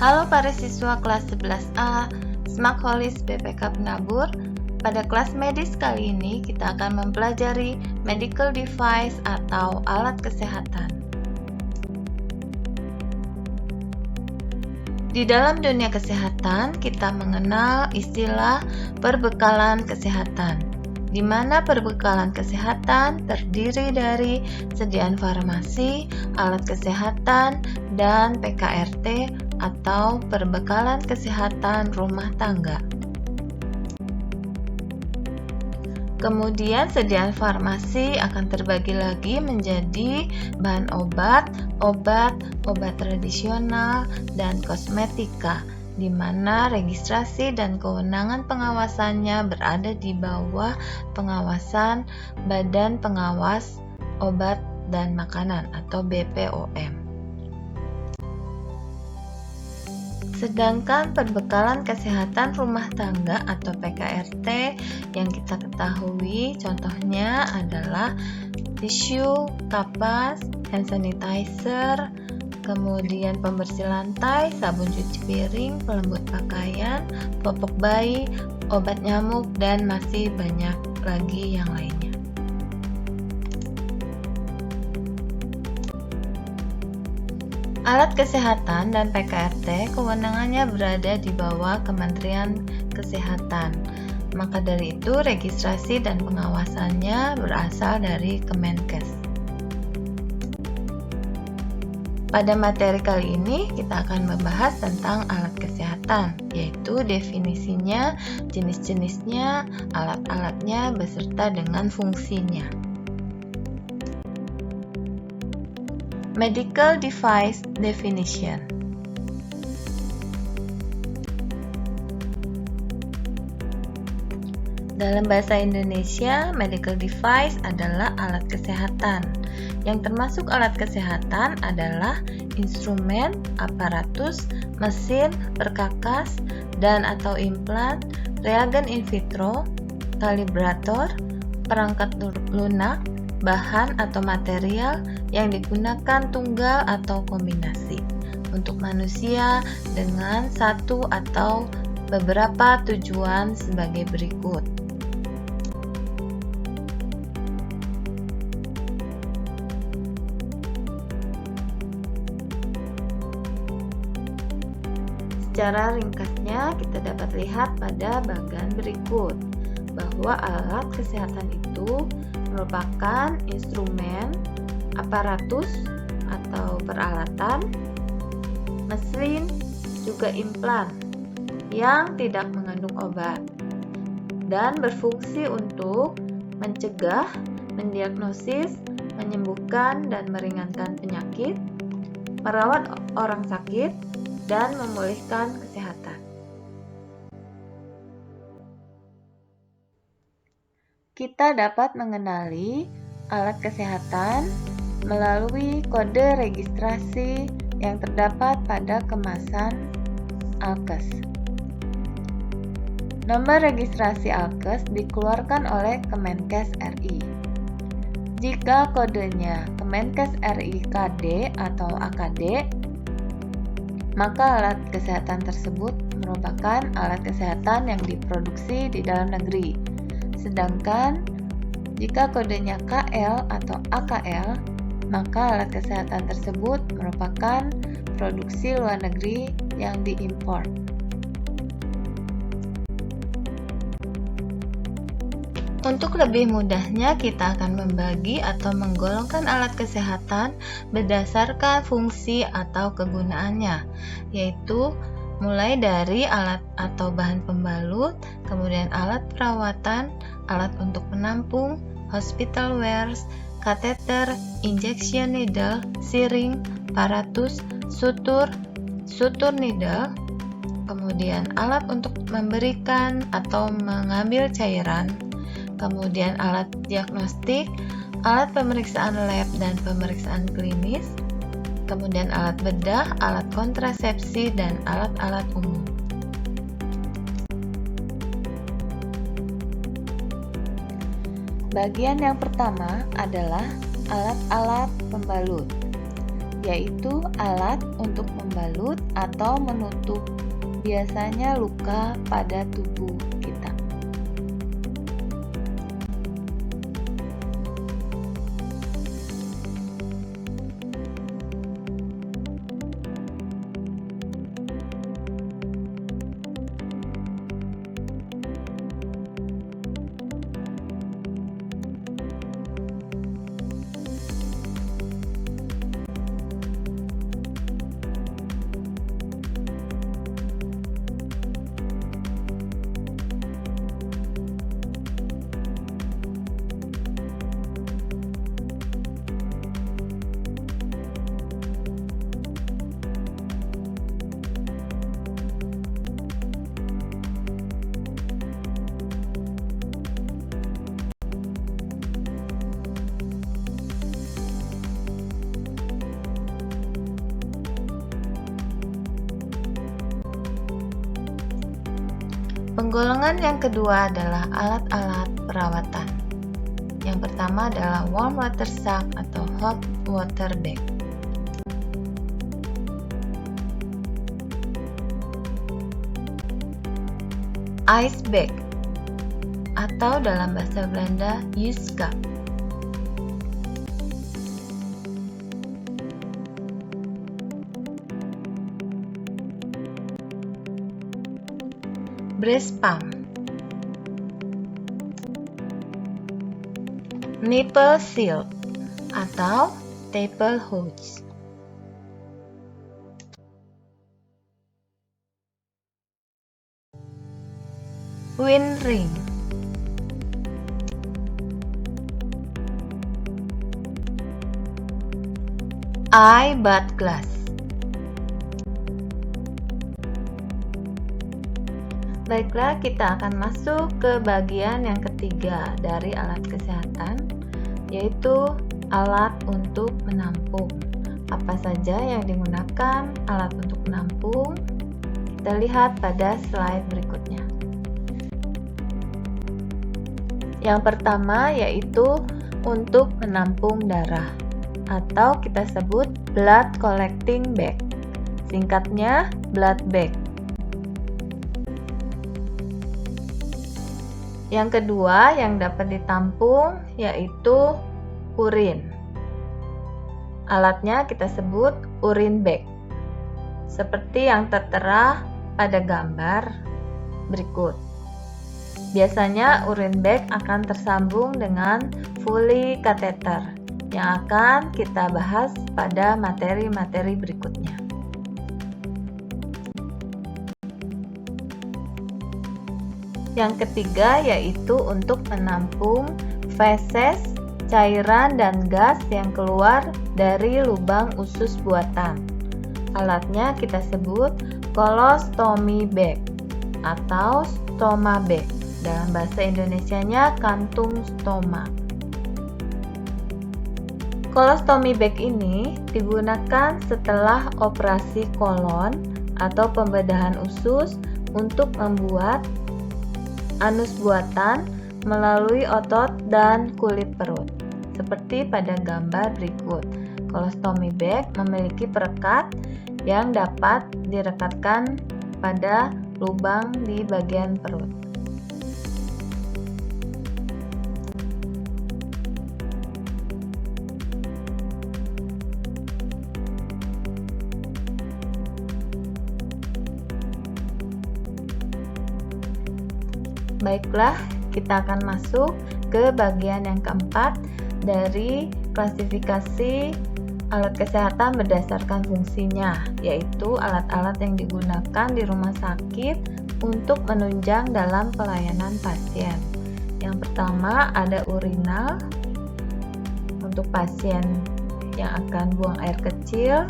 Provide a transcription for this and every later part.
Halo para siswa kelas 11A, Smak Holis BPK Penabur. Pada kelas medis kali ini kita akan mempelajari medical device atau alat kesehatan. Di dalam dunia kesehatan, kita mengenal istilah perbekalan kesehatan, di mana perbekalan kesehatan terdiri dari sediaan farmasi, alat kesehatan, dan PKRT atau perbekalan kesehatan rumah tangga. Kemudian sediaan farmasi akan terbagi lagi menjadi bahan obat, obat tradisional, dan kosmetika, di mana registrasi dan kewenangan pengawasannya berada di bawah pengawasan Badan Pengawas Obat dan Makanan atau BPOM. Sedangkan perbekalan kesehatan rumah tangga atau PKRT yang kita ketahui contohnya adalah tisu, kapas, hand sanitizer, kemudian pembersih lantai, sabun cuci piring, pelembut pakaian, popok bayi, obat nyamuk, dan masih banyak lagi yang lainnya. Alat kesehatan dan PKRT kewenangannya berada di bawah Kementerian Kesehatan. Maka dari itu registrasi dan pengawasannya berasal dari Kemenkes. Pada materi kali ini kita akan membahas tentang alat kesehatan, yaitu definisinya, jenis-jenisnya, alat-alatnya beserta dengan fungsinya. Medical device definition. Dalam bahasa Indonesia, medical device adalah alat kesehatan. Yang termasuk alat kesehatan adalah instrumen, aparatus, mesin, perkakas, dan atau implan, reagen in vitro, kalibrator, perangkat lunak, bahan atau material yang digunakan tunggal atau kombinasi untuk manusia dengan satu atau beberapa tujuan sebagai berikut. Secara ringkasnya kita dapat lihat pada bagian berikut bahwa alat kesehatan itu merupakan instrumen, aparatus atau peralatan, mesin, juga implan yang tidak mengandung obat dan berfungsi untuk mencegah, mendiagnosis, menyembuhkan dan meringankan penyakit, merawat orang sakit, dan memulihkan kesehatan. Kita dapat mengenali alat kesehatan melalui kode registrasi yang terdapat pada kemasan alkes. Nomor registrasi alkes dikeluarkan oleh Kemenkes RI. Jika kodenya Kemenkes RI KD atau AKD, maka alat kesehatan tersebut merupakan alat kesehatan yang diproduksi di dalam negeri. Sedangkan jika kodenya KL atau AKL, maka alat kesehatan tersebut merupakan produksi luar negeri yang diimpor. Untuk lebih mudahnya, kita akan membagi atau menggolongkan alat kesehatan berdasarkan fungsi atau kegunaannya, yaitu mulai dari alat atau bahan pembalut, kemudian alat perawatan, alat untuk menampung, hospital wares, kateter, injection needle, syring, aparatus, sutur needle, kemudian alat untuk memberikan atau mengambil cairan, kemudian alat diagnostik, alat pemeriksaan lab dan pemeriksaan klinis, kemudian alat bedah, alat kontrasepsi, dan alat-alat umum. Bagian yang pertama adalah alat-alat pembalut. yaitu alat untuk membalut atau menutup biasanya luka pada tubuh kita. Penggolongan yang kedua adalah alat-alat perawatan. Yang pertama adalah warm water sack atau hot water bag. Ice bag atau dalam bahasa Belanda ijskap. Breast pump, nipple shield atau staple hose, wind ring, eye bath glass. Baiklah, kita akan masuk ke bagian yang ketiga dari alat kesehatan, yaitu alat untuk menampung. Apa saja yang digunakan alat untuk menampung? Kita lihat pada slide berikutnya. Yang pertama yaitu untuk menampung darah, atau kita sebut blood collecting bag. Singkatnya blood bag. Yang kedua yang dapat ditampung yaitu urin. Alatnya kita sebut urine bag, seperti yang tertera pada gambar berikut. Biasanya urine bag akan tersambung dengan Foley catheter yang akan kita bahas pada materi-materi berikutnya. Yang ketiga yaitu untuk menampung feses, cairan, dan gas yang keluar dari lubang usus buatan. Alatnya kita sebut colostomy bag atau stoma bag. Dalam bahasa Indonesianya kantung stoma. Colostomy bag ini digunakan setelah operasi kolon atau pembedahan usus untuk membuat anus buatan melalui otot dan kulit perut. Seperti pada gambar berikut. Colostomy bag memiliki perekat yang dapat direkatkan pada lubang di bagian perut. Baiklah, kita akan masuk ke bagian yang keempat dari klasifikasi alat kesehatan berdasarkan fungsinya, yaitu alat-alat yang digunakan di rumah sakit untuk menunjang dalam pelayanan pasien. Yang pertama ada urinal untuk pasien yang akan buang air kecil,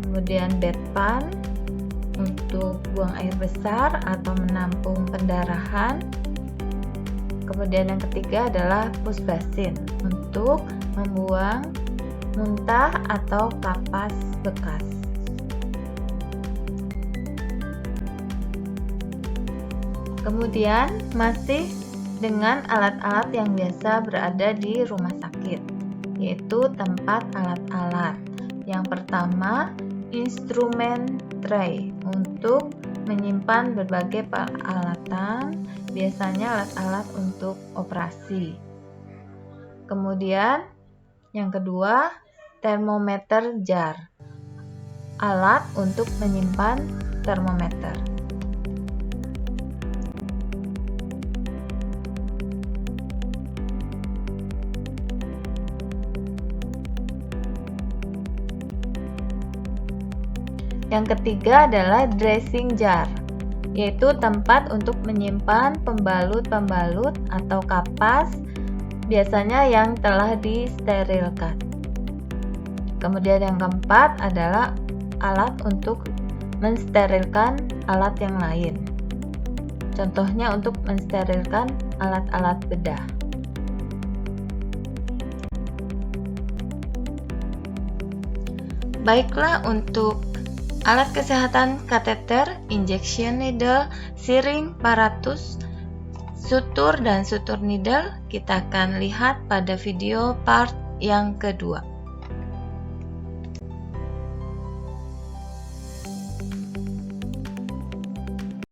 kemudian bedpan untuk buang air besar atau menampung pendarahan. Kemudian yang ketiga adalah push basin untuk membuang muntah atau kapas bekas. Kemudian masih dengan alat-alat yang biasa berada di rumah sakit, yaitu tempat alat-alat. Yang pertama, instrumen tray untuk menyimpan berbagai peralatan, biasanya alat-alat untuk operasi. Kemudian, yang kedua, thermometer jar, alat untuk menyimpan termometer. Yang ketiga adalah dressing jar, yaitu tempat untuk menyimpan pembalut-pembalut atau kapas, biasanya yang telah disterilkan. Kemudian yang keempat adalah alat untuk mensterilkan alat yang lain. Contohnya untuk mensterilkan alat-alat bedah. Baiklah, untuk alat kesehatan kateter, injection needle, syring, paratus, sutur dan sutur needle kita akan lihat pada video part yang kedua.